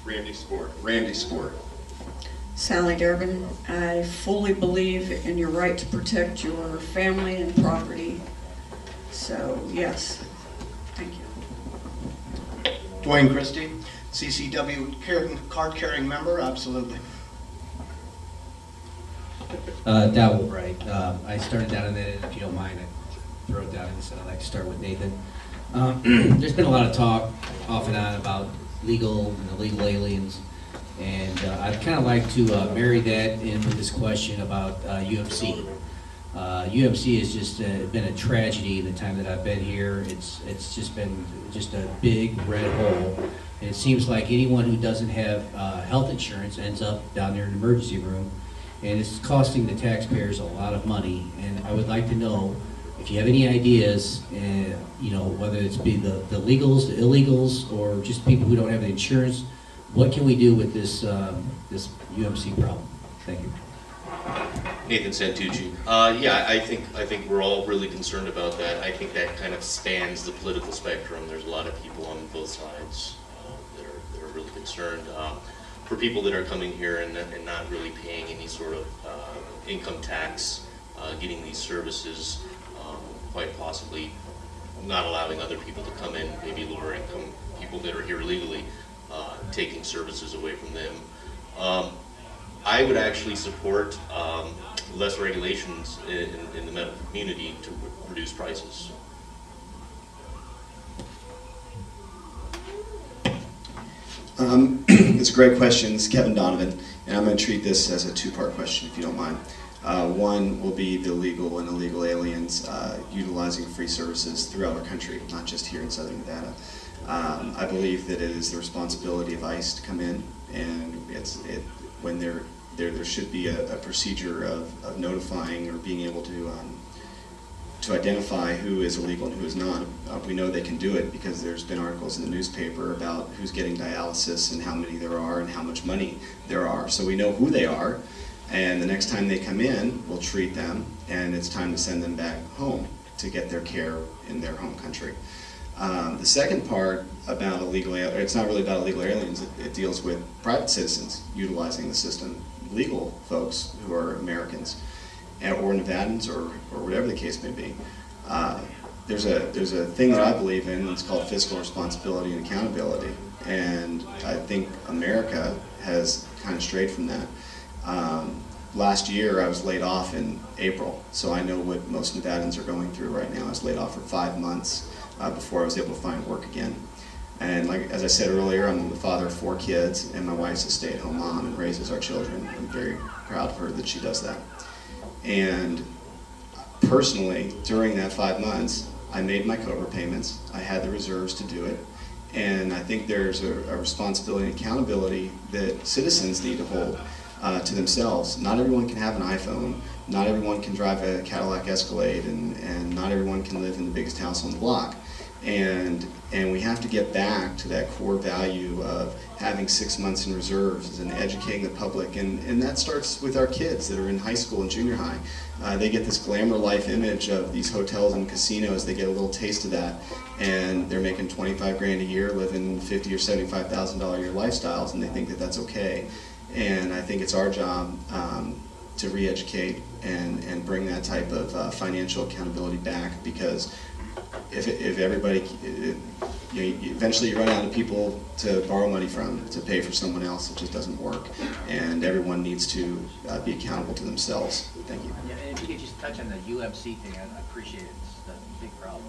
Randy Sport. Sally Durbin, I fully believe in your right to protect your family and property. So, yes, thank you. Dwayne Christie, CCW card-carrying member, absolutely. Dowell Bright. I started down in that, and if you don't mind, I throw it down and said I'd like to start with Nathan. There's been a lot of talk off and on about legal and illegal aliens, and I'd kind of like to marry that in with this question about UMC. UMC has just been a tragedy in the time that I've been here. It's just been just a big red hole, and it seems like anyone who doesn't have health insurance ends up down there in the emergency room, and it's costing the taxpayers a lot of money. And I would like to know if you have any ideas, you know, whether it's be the legals, the illegals, or just people who don't have the insurance. What can we do with this this UMC problem? Thank you. Nathan Santucci. Yeah, I think we're all really concerned about that. I think that kind of spans the political spectrum. There's a lot of people on both sides that are really concerned. For people that are coming here and not really paying any sort of income tax, getting these services, quite possibly not allowing other people to come in, maybe lower income people that are here illegally, taking services away from them. I would actually support less regulations in the medical community to reduce prices. It's a great question. It's Kevin Donovan, and I'm going to treat this as a two-part question, if you don't mind. One will be the legal and illegal aliens utilizing free services throughout our country, not just here in Southern Nevada. I believe that it is the responsibility of ICE to come in, and when there should be a procedure of notifying or being able to identify who is illegal and who is not. We know they can do it because there's been articles in the newspaper about who's getting dialysis and how many there are and how much money there are. So we know who they are, and the next time they come in, we'll treat them, and it's time to send them back home to get their care in their home country. The second part about it's not really about illegal aliens, it deals with private citizens utilizing the system, legal folks who are Americans, or Nevadans, or whatever the case may be. There's a thing that I believe in, it's called fiscal responsibility and accountability, and I think America has kind of strayed from that. Last year I was laid off in April, so I know what most Nevadans are going through right now. I was laid off for 5 months before I was able to find work again. And as I said earlier, I'm the father of 4 kids, and my wife's a stay-at-home mom and raises our children. I'm very proud of her that she does that. And personally, during that 5 months, I made my COBRA payments. I had the reserves to do it. And I think there's a responsibility and accountability that citizens need to hold to themselves. Not everyone can have an iPhone. Not everyone can drive a Cadillac Escalade, and not everyone can live in the biggest house on the block. And we have to get back to that core value of having 6 months in reserves and educating the public, and that starts with our kids that are in high school and junior high. They get this glamour life image of these hotels and casinos. They get a little taste of that, and they're making 25 grand a year, living $50,000 or $75,000 a year lifestyles, and they think that that's okay. And I think it's our job to re-educate and bring that type of financial accountability back, because if everybody, eventually you run out of people to borrow money from, to pay for someone else. It just doesn't work, and everyone needs to be accountable to themselves. Thank you. Yeah, and if you could just touch on the UMC thing, I appreciate it. It's a big problem.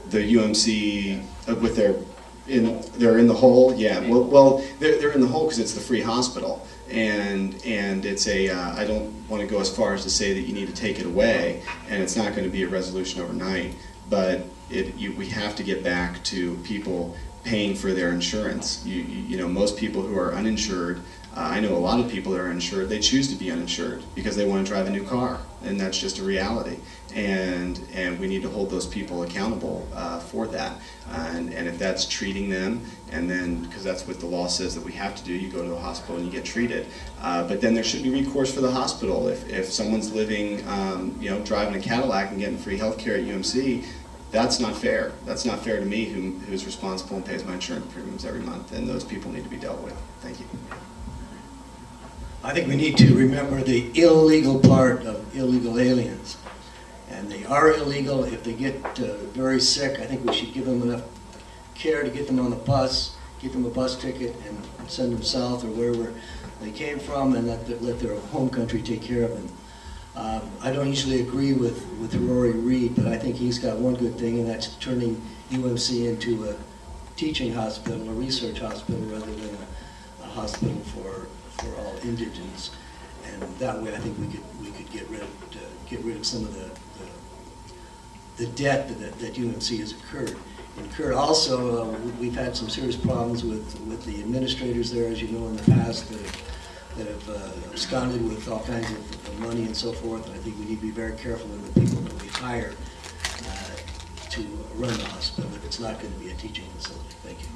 The UMC with they're in the hole. Yeah. Well, they're in the hole because it's the free hospital, and it's I don't want to go as far as to say that you need to take it away, and it's not going to be a resolution overnight. But we have to get back to people paying for their insurance. You know, most people who are uninsured. I know a lot of people that are uninsured. They choose to be uninsured because they want to drive a new car, and that's just a reality. And we need to hold those people accountable for that. And if that's treating them, and then, because that's what the law says that we have to do, you go to the hospital and you get treated. But then there should be recourse for the hospital. If someone's living, driving a Cadillac and getting free health care at UMC, That's not fair. That's not fair to me, who's responsible and pays my insurance premiums every month, and those people need to be dealt with. Thank you. I think we need to remember the illegal part of illegal aliens. And they are illegal. If they get very sick, I think we should give them enough care to get them on the bus, get them a bus ticket, and send them south or wherever they came from, and let their home country take care of them. I don't usually agree with Rory Reed, but I think he's got one good thing, and that's turning UMC into a teaching hospital, a research hospital, rather than a hospital for all indigents. And that way, I think we could get rid of some of the debt that UMC has incurred. Also, we've had some serious problems with the administrators there, as you know, in the past, that have absconded with all kinds of money and so forth. And I think we need to be very careful in the people that we hire to run the hospital if it's not going to be a teaching facility. Thank you.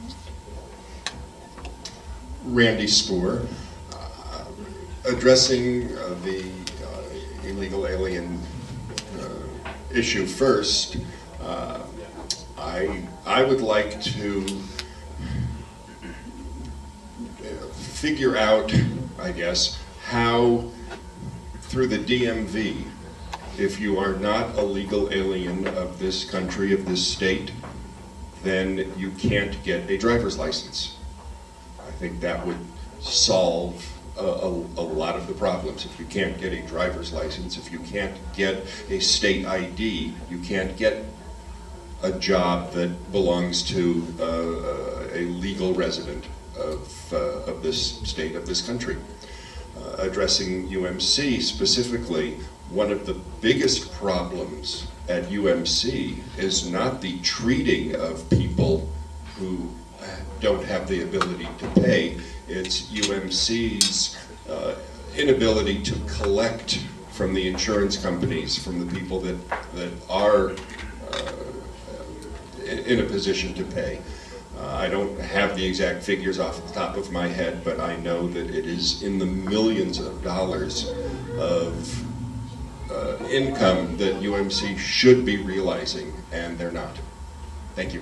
Randy Spoor, addressing the illegal alien issue first. I would like to figure out, I guess, how through the DMV, if you are not a legal alien of this country, of this state, then you can't get a driver's license. I think that would solve a lot of the problems. If you can't get a driver's license, if you can't get a state ID, you can't get a job that belongs to a legal resident of this state, of this country. Addressing UMC specifically, one of the biggest problems at UMC is not the treating of people who don't have the ability to pay. It's UMC's inability to collect from the insurance companies, from the people that are in a position to pay. I don't have the exact figures off the top of my head, but I know that it is in the millions of dollars of income that UMC should be realizing, and they're not. Thank you.